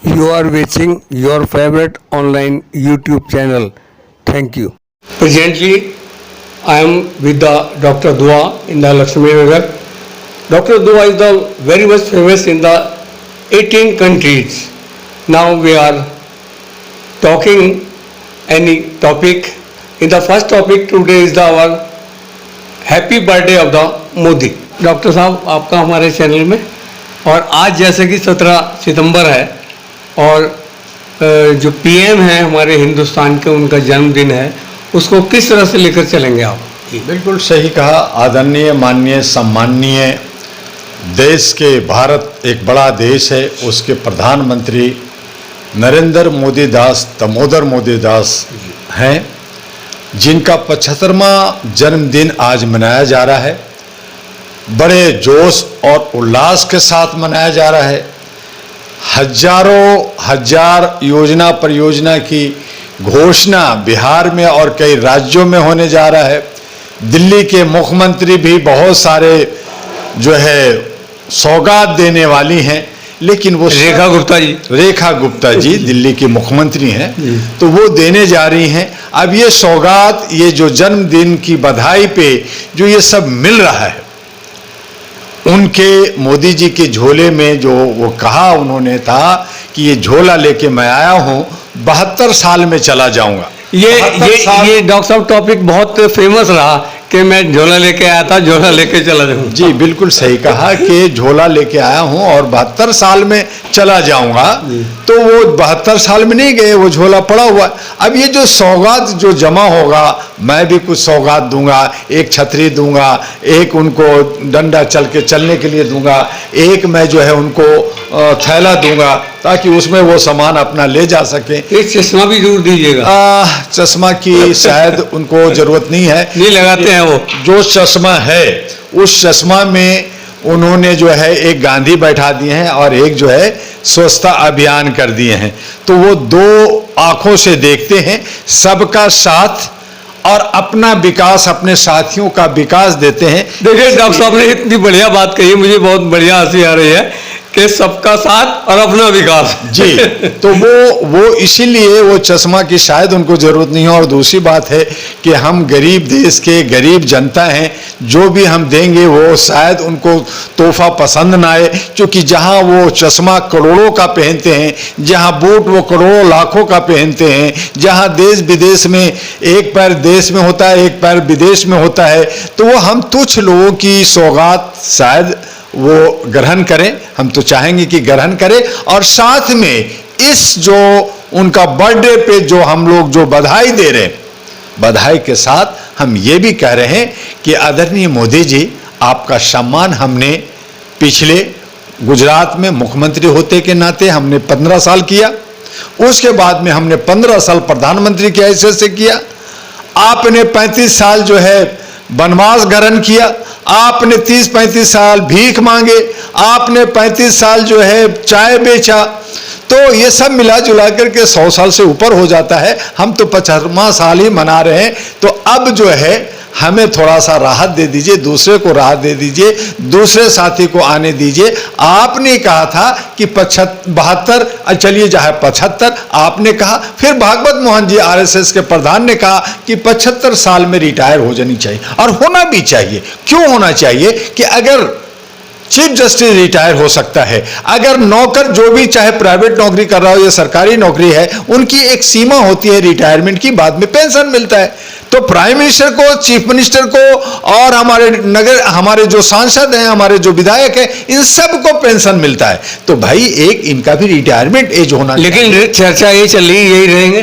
You are watching your favorite online YouTube channel. Thank you. Presently, I am with the Dr. Dua in the Lakshmi Nagar. Dr. Dua is the very much famous in the 18 countries. Now we are talking any topic. In the first topic today is our happy birthday of the Modi. Doctor साहब आपका हमारे channel में, और आज जैसे कि 17 सितंबर है और जो पीएम है हमारे हिंदुस्तान के, उनका जन्मदिन है, उसको किस तरह से लेकर चलेंगे आप? बिल्कुल सही कहा। आदरणीय, माननीय, सम्माननीय देश के, भारत एक बड़ा देश है, उसके प्रधानमंत्री नरेंद्र मोदी दास, दामोदर मोदी दास हैं, जिनका 75वां जन्मदिन आज मनाया जा रहा है। बड़े जोश और उल्लास के साथ मनाया जा रहा है। हजारों हजार योजना परियोजना की घोषणा बिहार में और कई राज्यों में होने जा रहा है। दिल्ली के मुख्यमंत्री भी बहुत सारे जो है सौगात देने वाली हैं, लेकिन वो रेखा गुप्ता जी दिल्ली की मुख्यमंत्री हैं, तो वो देने जा रही हैं। अब ये सौगात, ये जो जन्मदिन की बधाई पे जो ये सब मिल रहा है, उनके मोदी जी के झोले में जो वो कहा उन्होंने था कि ये झोला लेके मैं आया हूं, 72 साल में चला जाऊंगा। ये डॉक्टर साहब टॉपिक बहुत फेमस रहा कि मैं झोला लेके आया था, झोला लेके चला जाऊंगा। जी बिल्कुल सही कहा कि झोला लेके आया हूं और 72 साल में चला जाऊंगा। तो वो 72 साल में नहीं गए, वो झोला पड़ा हुआ। अब ये जो सौगात जो जमा होगा, मैं भी कुछ सौगात दूंगा, एक छतरी दूंगा, एक उनको डंडा चलने के लिए दूंगा, एक मैं जो है उनको थैला दूंगा ताकि उसमें वो सामान अपना ले जा सके। एक चश्मा भी जरूर दीजिएगा। चश्मा की शायद उनको जरूरत नहीं है, नहीं लगाते हैं वो। जो चश्मा है उस चश्मा में उन्होंने जो है एक गांधी बैठा दिए हैं और एक जो है स्वच्छता अभियान कर दिए हैं। तो वो दो आंखों से देखते हैं, सबका साथ और अपना विकास, अपने साथियों का विकास देते हैं। देखिए डॉक्टर साहब ने इतनी बढ़िया बात कही, मुझे बहुत बढ़िया हंसी आ रही है कि सबका साथ और अपना विकास। जी तो वो इसीलिए वो चश्मा की शायद उनको जरूरत नहीं है। और दूसरी बात है कि हम गरीब देश के गरीब जनता हैं, जो भी हम देंगे वो शायद उनको तोहफा पसंद ना आए, क्योंकि जहां वो चश्मा करोड़ों का पहनते हैं, जहां बूट वो करोड़ों लाखों का पहनते हैं, जहां देश विदेश में एक पैर देश में होता है, एक पैर विदेश में होता है, तो वो हम तुच्छ लोगों की सौगात शायद वो ग्रहण करें। हम तो चाहेंगे कि ग्रहण करें, और साथ में इस जो उनका बर्थडे पे जो हम लोग जो बधाई दे रहे हैं, बधाई के साथ हम ये भी कह रहे हैं कि आदरणीय मोदी जी, आपका सम्मान हमने पिछले गुजरात में मुख्यमंत्री होते के नाते हमने 15 साल किया, उसके बाद में हमने 15 साल प्रधानमंत्री की हैसियत से किया, आपने 35 साल जो है वनवास ग्रहण किया, आपने 30-35 साल भीख मांगे, आपने 35 साल जो है चाय बेचा, तो ये सब मिला जुला करके 100 साल से ऊपर हो जाता है। हम तो 75वां साल ही मना रहे हैं। तो अब जो है हमें थोड़ा सा राहत दे दीजिए, दूसरे को राहत दे दीजिए, दूसरे साथी को आने दीजिए। आपने कहा था कि 72, चलिए चाहे 75 आपने कहा, फिर भागवत मोहन जी आरएसएस के प्रधान ने कहा कि 75 साल में रिटायर हो जानी चाहिए, और होना भी चाहिए। क्यों होना चाहिए कि अगर चीफ जस्टिस रिटायर हो सकता है, अगर नौकर जो भी चाहे प्राइवेट नौकरी कर रहा हो या सरकारी नौकरी है, उनकी एक सीमा होती है रिटायरमेंट की, बाद में पेंशन मिलता है। तो प्राइम मिनिस्टर को, चीफ मिनिस्टर को और हमारे जो सांसद हैं, हमारे जो विधायक हैं, इन सब को पेंशन मिलता है। तो भाई एक इनका भी रिटायरमेंट एज होना। लेकिन चर्चा ये चल रही, यही रहेंगे।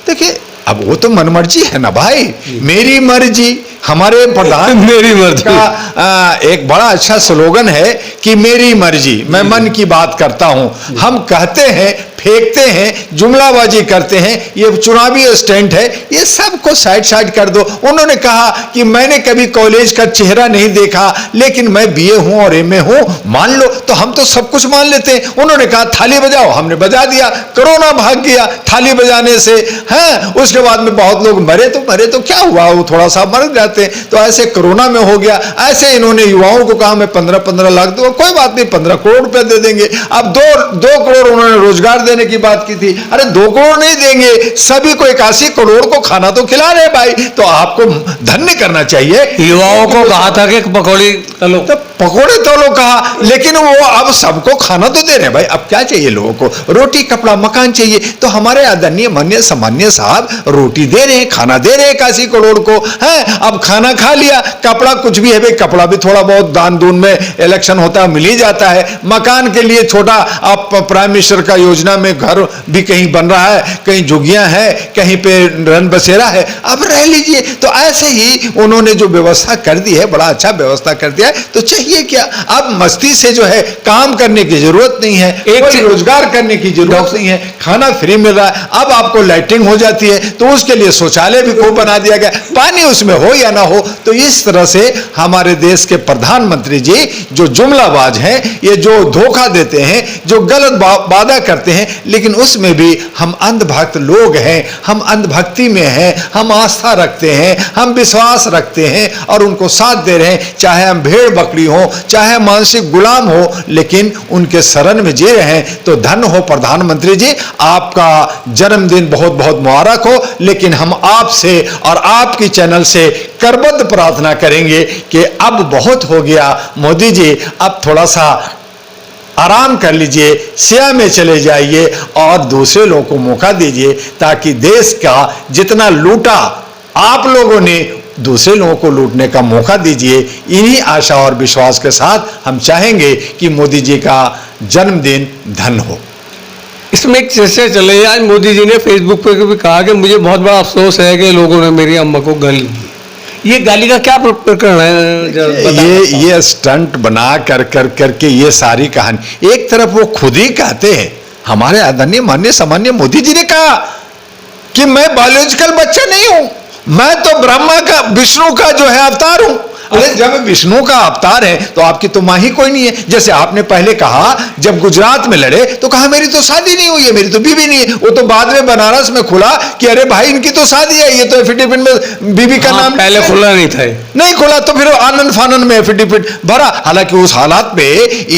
देखिए अब वो तो मनमर्जी है ना भाई, मेरी मर्जी। हमारे प्रधान मेरी मर्जी का एक बड़ा अच्छा स्लोगन है कि मेरी मर्जी, मैं मन की बात करता हूं। हम कहते हैं, फेंकते हैं, जुमलाबाजी करते हैं, ये चुनावी स्टंट है, ये सब को साइड कर दो। उन्होंने कहा कि मैंने कभी कॉलेज का चेहरा नहीं देखा, लेकिन मैं बीए हूं और एमए हूं, मान लो। तो हम तो सब कुछ मान लेते हैं। उन्होंने कहा थाली बजाओ, हमने बजा दिया, कोरोना भाग गया थाली बजाने से। हैं, उसके बाद में बहुत लोग मरे तो क्या हुआ, वो थोड़ा सा मर जाते हैं। तो ऐसे कोरोना में हो गया। ऐसे इन्होंने युवाओं को कहा मैं 15-15 लाख दूंगा, कोई बात नहीं, 15 करोड़ रुपए दे देंगे। अब 2 करोड़ उन्होंने रोजगार दे देने की बात की थी। अरे 2 करोड़ नहीं देंगे, सभी को 81 करोड़ को खाना तो खिला रहे भाई, तो आपको धन्य करना चाहिए। युवाओं को कहा था कि पकौड़ी तलो, तो पकौड़े तलो कहा, लेकिन वो अब सबको खाना तो दे रहे हैं भाई। अब क्या चाहिए लोगों को? रोटी कपड़ा मकान चाहिए। तो हमारे आदरणीय माननीय सामान्य साहब रोटी दे रहे हैं, खाना दे रहे हैं 81 करोड़ को, है। अब खाना खा लिया, कपड़ा कुछ भी है भाई, कपड़ा भी थोड़ा बहुत दान दून में इलेक्शन होता है मिल ही जाता है। मकान के लिए छोटा, आप प्राइम मिनिस्टर का योजना में घर भी कहीं बन रहा है, कहीं झुग्गियां है, कहीं पे रन बसेरा है, अब रह लीजिए। तो ऐसे ही उन्होंने जो व्यवस्था कर दी है, बड़ा अच्छा व्यवस्था कर दिया है। तो चाहिए क्या? अब मस्ती से जो है काम करने की जरूरत नहीं है, कोई रोजगार करने की जरूरत नहीं है, खाना फ्री मिल रहा है। अब आपको लाइटिंग हो जाती है तो उसके लिए शौचालय भी खूब बना दिया गया, पानी उसमें हो या ना हो। तो इस तरह से हमारे देश के प्रधानमंत्री जी जो जुमलाबाज हैं, ये जो धोखा देते हैं, जो गलत वादा करते हैं, लेकिन उसमें भी हम अंधभक्त लोग हैं, हम अंधभक्ति में हैं, हम आस्था रखते हैं, हम विश्वास रखते हैं और उनको साथ दे रहे हैं। चाहे हम भेड़ बकरी हो, चाहे मानसिक गुलाम हो, लेकिन उनके शरण में जी रहे हैं। तो धन्य हो प्रधानमंत्री जी, आपका जन्मदिन बहुत बहुत मुबारक हो। लेकिन हम आपसे और आपकी चैनल से करबद्ध प्रार्थना करेंगे कि अब बहुत हो गया मोदी जी, अब थोड़ा सा आराम कर लीजिए, सिया में चले जाइए और दूसरे लोगों को मौका दीजिए, ताकि देश का जितना लूटा आप लोगों ने दूसरे लोगों को लूटने का मौका दीजिए। इन्हीं आशा और विश्वास के साथ हम चाहेंगे कि मोदी जी का जन्मदिन धन्य हो। इसमें एक चर्चा चल रही है, आज मोदी जी ने फेसबुक पे भी कहा कि मुझे बहुत बड़ा अफसोस है कि लोगों ने मेरी अम्मा को गाली दी। ये गाली का क्या प्रकरण है? ये स्टंट बना करके ये सारी कहानी, एक तरफ वो खुद ही कहते हैं, हमारे आदरणीय माननीय सामान्य मोदी जी ने कहा कि मैं बायोलॉजिकल बच्चा नहीं हूं, मैं तो ब्रह्मा का, विष्णु का जो है अवतार हूं। अरे जब विष्णु का अवतार है तो आपकी तो मां ही कोई नहीं है। जैसे आपने पहले कहा, जब गुजरात में लड़े तो कहा मेरी तो शादी नहीं हुई है, मेरी तो बीवी नहीं है। वो तो बाद में बनारस में खुला कि अरे भाई इनकी तो शादी है, ये तो एफिडेविट में बीवी का नाम पहले खुला नहीं था, नहीं खुला, तो फिर आनंद फानन में एफिडेविट भरा। हालांकि उस हालात पे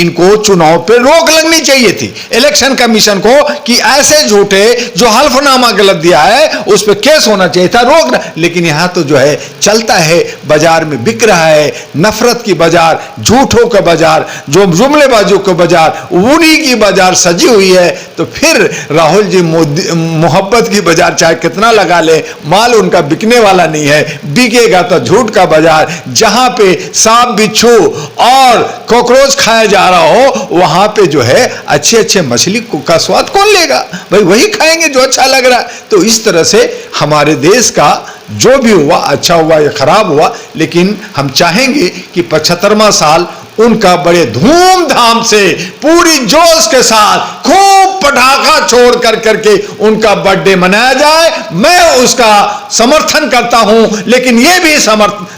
इनको चुनाव पे रोक लगनी चाहिए थी, इलेक्शन कमीशन को, कि ऐसे झूठे जो हल्फनामा गलत दिया है उस पर केस होना चाहिए था, रोकना। लेकिन यहां तो जो है चलता है, बाजार में बिक रहा है, नफरत की बाजार, झूठों का बाजार, जो जुमलेबाजों का बाजार, उन्हीं की बाजार सजी हुई है। तो फिर राहुल जी मोदी मोहब्बत की बाजार चाहे कितना लगा ले, माल उनका बिकने वाला नहीं है, बिकेगा तो झूठ का बाजार। जहां पे सांप बिच्छू और कॉकरोच खाया जा रहा हो, वहां पे जो है अच्छे अच्छे मछली का स्वाद कौन लेगा भाई? वही खाएंगे जो अच्छा लग रहा है। तो इस तरह से हमारे देश का जो भी हुआ, अच्छा हुआ या खराब हुआ, लेकिन हम चाहेंगे कि 75वां साल उनका बड़े धूमधाम से, पूरी जोश के साथ, खूब पटाखा छोड़ करके उनका बर्थडे मनाया जाए। मैं उसका समर्थन करता हूं, लेकिन यह भी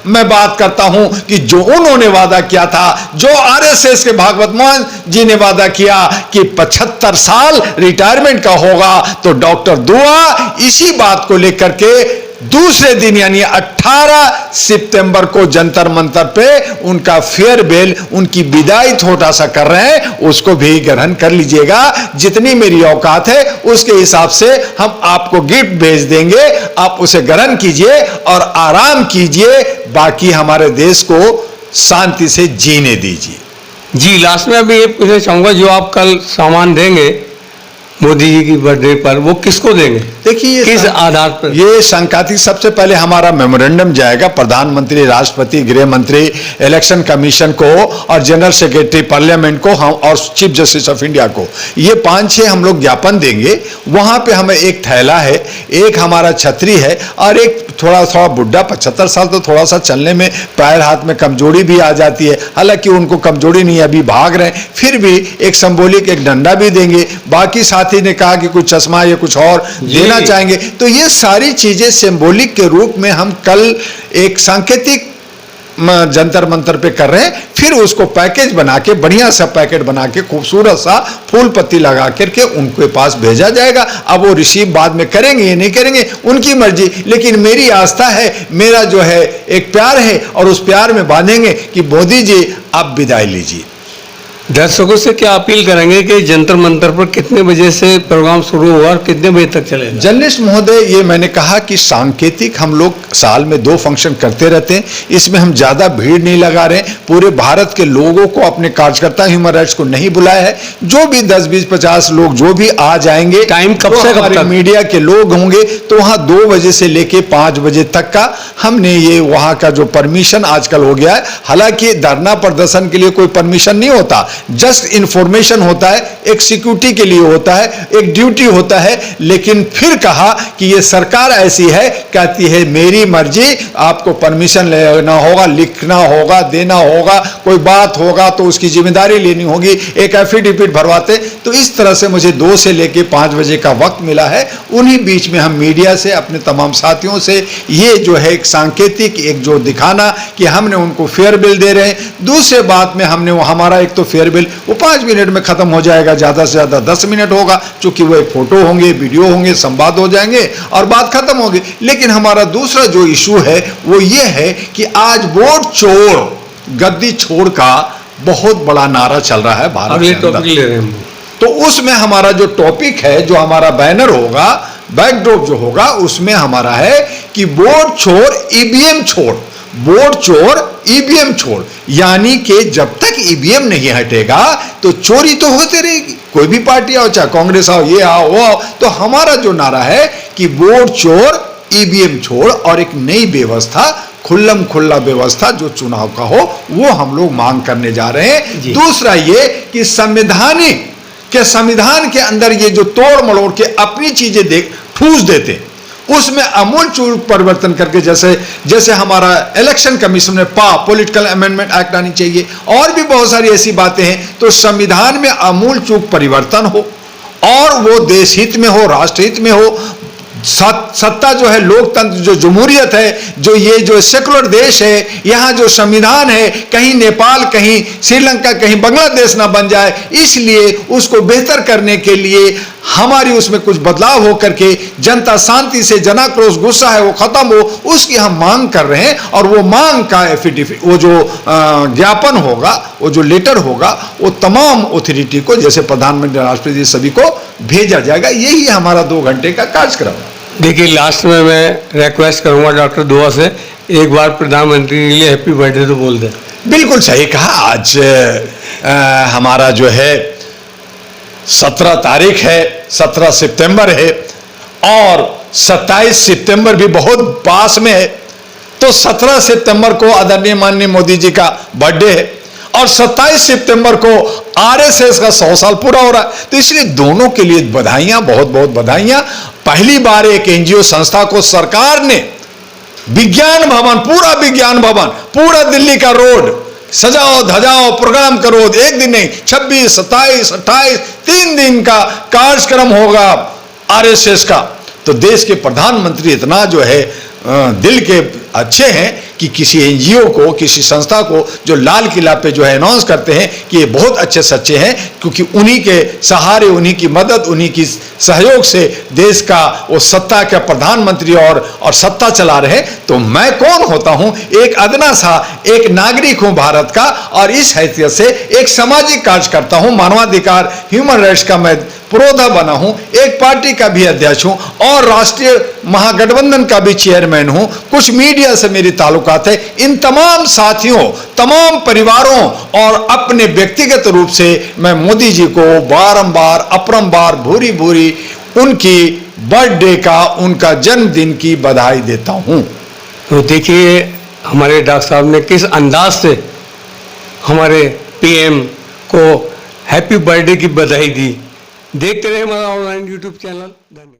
मैं बात करता हूं कि जो उन्होंने वादा किया था, जो आरएसएस के भागवत मोहन जी ने वादा किया कि 75 साल रिटायरमेंट का होगा, तो डॉक्टर दुआ इसी बात को लेकर के दूसरे दिन यानी 18 सितंबर को जंतर मंतर पे उनका फेयरवेल, उनकी विदाई छोटा सा कर रहे हैं, उसको भी ग्रहण कर लीजिएगा। जितनी मेरी औकात है उसके हिसाब से हम आपको गिफ्ट भेज देंगे, आप उसे ग्रहण कीजिए और आराम कीजिए, बाकी हमारे देश को शांति से जीने दीजिए। जी, लास्ट में अभी ये पूछना चाहूंगा, जो आप कल सामान देंगे मोदी जी की बर्थडे पर, वो किसको देंगे? देखिए किस आधार पर? ये सांकेतिक, सबसे पहले हमारा मेमोरेंडम जाएगा प्रधानमंत्री, राष्ट्रपति, गृह मंत्री, इलेक्शन कमीशन को और जनरल सेक्रेटरी पार्लियामेंट को, हम और चीफ जस्टिस ऑफ इंडिया को। ये 5-6 हम लोग ज्ञापन देंगे। वहां पे हमें एक थैला है, एक हमारा छतरी है और एक थोड़ा बुढ़ा 75 साल, तो थोड़ा सा चलने में पैर हाथ में कमजोरी भी आ जाती है। हालांकि उनको कमजोरी नहीं है, अभी भाग रहे हैं, फिर भी एक सिंबॉलिक एक डंडा भी देंगे। बाकी साथी ने कहा कि कुछ चश्मा या कुछ और देना चाहेंगे। तो ये सारी चीजें सिंबॉलिक के रूप में हम कल एक सांकेतिक जंतर मंतर पे कर रहे हैं। फिर उसको पैकेज बना के, बढ़िया सा पैकेट बना के, खूबसूरत सा फूल पत्ती लगा करके उनके पास भेजा जाएगा। अब वो रिसीव बाद में करेंगे या नहीं करेंगे उनकी मर्जी, लेकिन मेरी आस्था है, मेरा जो है एक प्यार है और उस प्यार में बांधेंगे कि मोदी जी आप विदाई लीजिए। दर्शकों से क्या अपील करेंगे कि जंतर मंतर पर कितने बजे से प्रोग्राम शुरू हुआ और कितने बजे तक चलेगा? जर्नलिस्ट महोदय, ये मैंने कहा कि सांकेतिक हम लोग साल में 2 फंक्शन करते रहते हैं, इसमें हम ज्यादा भीड़ नहीं लगा रहे हैं। पूरे भारत के लोगों को, अपने कार्यकर्ता ह्यूमन राइट्स को नहीं बुलाया है। जो भी 10, 20, 50 लोग जो भी आ जाएंगे, टाइम कब से कब तक? मीडिया के लोग होंगे तो वहां 2 बजे से लेके 5 बजे तक का हमने ये वहां का जो परमिशन आजकल हो गया है। हालांकि धरना प्रदर्शन के लिए कोई परमिशन नहीं होता, जस्ट इंफॉर्मेशन होता है, एक सिक्योरिटी के लिए होता है, एक ड्यूटी होता है। लेकिन फिर कहा कि ये सरकार ऐसी है, कहती है मेरी मर्जी, आपको परमिशन लेना होगा, लिखना होगा, देना होगा, कोई बात होगा तो उसकी जिम्मेदारी लेनी होगी, एक एफिडेविट भरवाते। तो इस तरह से मुझे 2 से लेके 5 बजे का वक्त मिला है। उन्हीं बीच में हम मीडिया से, अपने तमाम साथियों से ये जो है एक सांकेतिक, एक जो दिखाना कि हमने उनको फेयर बिल दे रहे हैं। दूसरे बात में हमने हमारा एक तो फेयर बिल वो 5 मिनट में खत्म हो जाएगा, ज्यादा से ज्यादा 10 मिनट होगा, चूंकि वो एक फोटो होंगे, वीडियो होंगे, संवाद हो जाएंगे और बात खत्म होगी। लेकिन हमारा दूसरा जो इशू है वो ये है कि आज वोट चोर गद्दी छोड़ का बहुत बड़ा नारा चल रहा है भारत के अंदर। ले रहे हैं तो उसमें हमारा जो टॉपिक है, जो हमारा बैनर होगा, बैकड्रॉप जो होगा, उसमें हमारा है कि वोट चोर ईवीएम छोड़, वोट चोर ईवीएम छोड़। यानी कि जब तक ईवीएम नहीं हटेगा तो चोरी तो होती रहेगी, कोई भी पार्टी आओ, चाहे कांग्रेस आओ, ये आओ, वो आओ। तो हमारा जो नारा है कि वोट चोर ईवीएम छोड़ और एक नई व्यवस्था, खुल्लम खुल्ला व्यवस्था जो चुनाव का हो, वो हम लोग मांग करने जा रहे हैं। दूसरा ये कि संविधान के अंदर ये जो तोड़ मड़ोड़ के अपनी चीजें ठूस देते, उसमें अमूल चूल परिवर्तन करके, जैसे हमारा इलेक्शन कमीशन में पॉलिटिकल अमेंडमेंट एक्ट आनी चाहिए, और भी बहुत सारी ऐसी बातें हैं। तो संविधान में अमूल चूक परिवर्तन हो और वो देश हित में हो, राष्ट्र हित में हो। सत्ता जो है, लोकतंत्र जो जमहूरियत है, जो ये जो सेकुलर देश है, यहाँ जो संविधान है, कहीं नेपाल, कहीं श्रीलंका, कहीं बांग्लादेश ना बन जाए, इसलिए उसको बेहतर करने के लिए हमारी उसमें कुछ बदलाव हो करके जनता शांति से, जनाक्रोश गुस्सा है वो खत्म हो, उसकी हम मांग कर रहे हैं। और वो मांग का एफिडेविट, वो जो ज्ञापन होगा, वो जो लेटर होगा, वो तमाम अथॉरिटी को, जैसे प्रधानमंत्री, राष्ट्रपति, सभी को भेजा जाएगा। यही हमारा 2 घंटे का कार्यक्रम है। देखिए, लास्ट में मैं रिक्वेस्ट करूंगा डॉक्टर दुआ से, एक बार प्रधानमंत्री के लिए हैप्पी बर्थडे तो बोल दें। बिल्कुल सही कहा। आज हमारा जो है 17 तारीख है, 17 सितंबर है और 27 सितंबर भी बहुत पास में है। तो 17 सितंबर को आदरणीय माननीय मोदी जी का बर्थडे है और 27 सितंबर को आरएसएस का 100 साल पूरा हो रहा है। तो इसलिए दोनों के लिए बधाइयां, बहुत बहुत बधाइयां। पहली बार एक एनजीओ संस्था को सरकार ने विज्ञान भवन, पूरा विज्ञान भवन, पूरा दिल्ली का रोड सजाओ धजाओ, प्रोग्राम करो, एक दिन नहीं, 26, 27, 28, 3 दिन का कार्यक्रम होगा आरएसएस का। तो देश के प्रधानमंत्री इतना जो है दिल के अच्छे हैं कि किसी एनजीओ को, किसी संस्था को जो लाल किला पे जो है अनाउंस करते हैं कि ये बहुत अच्छे सच्चे हैं, क्योंकि उन्हीं के सहारे, उन्हीं की मदद, उन्हीं की सहयोग से देश का वो सत्ता का प्रधानमंत्री और सत्ता चला रहे। तो मैं कौन होता हूं? एक अदना सा एक नागरिक हूं भारत का, और इस हैसियत से एक सामाजिक कार्य करता हूं, मानवाधिकार, ह्यूमन राइट्स का मैं पुरोधा बना हूं, एक पार्टी का भी अध्यक्ष हूं और राष्ट्रीय महागठबंधन का भी चेयरमैन हूं। कुछ मीडिया से मेरी ताल्लुकात है। इन तमाम साथियों, तमाम परिवारों और अपने व्यक्तिगत रूप से मैं मोदी जी को बारंबार, अपरंबार, भूरी भूरी उनकी बर्थडे का, उनका जन्मदिन की बधाई देता हूं। तो देखिए हमारे डॉक्टर साहब ने किस अंदाज से हमारे पीएम को हैप्पी बर्थडे की बधाई दी। देखते रहे हमारा ऑनलाइन यूट्यूब चैनल। धन्यवाद।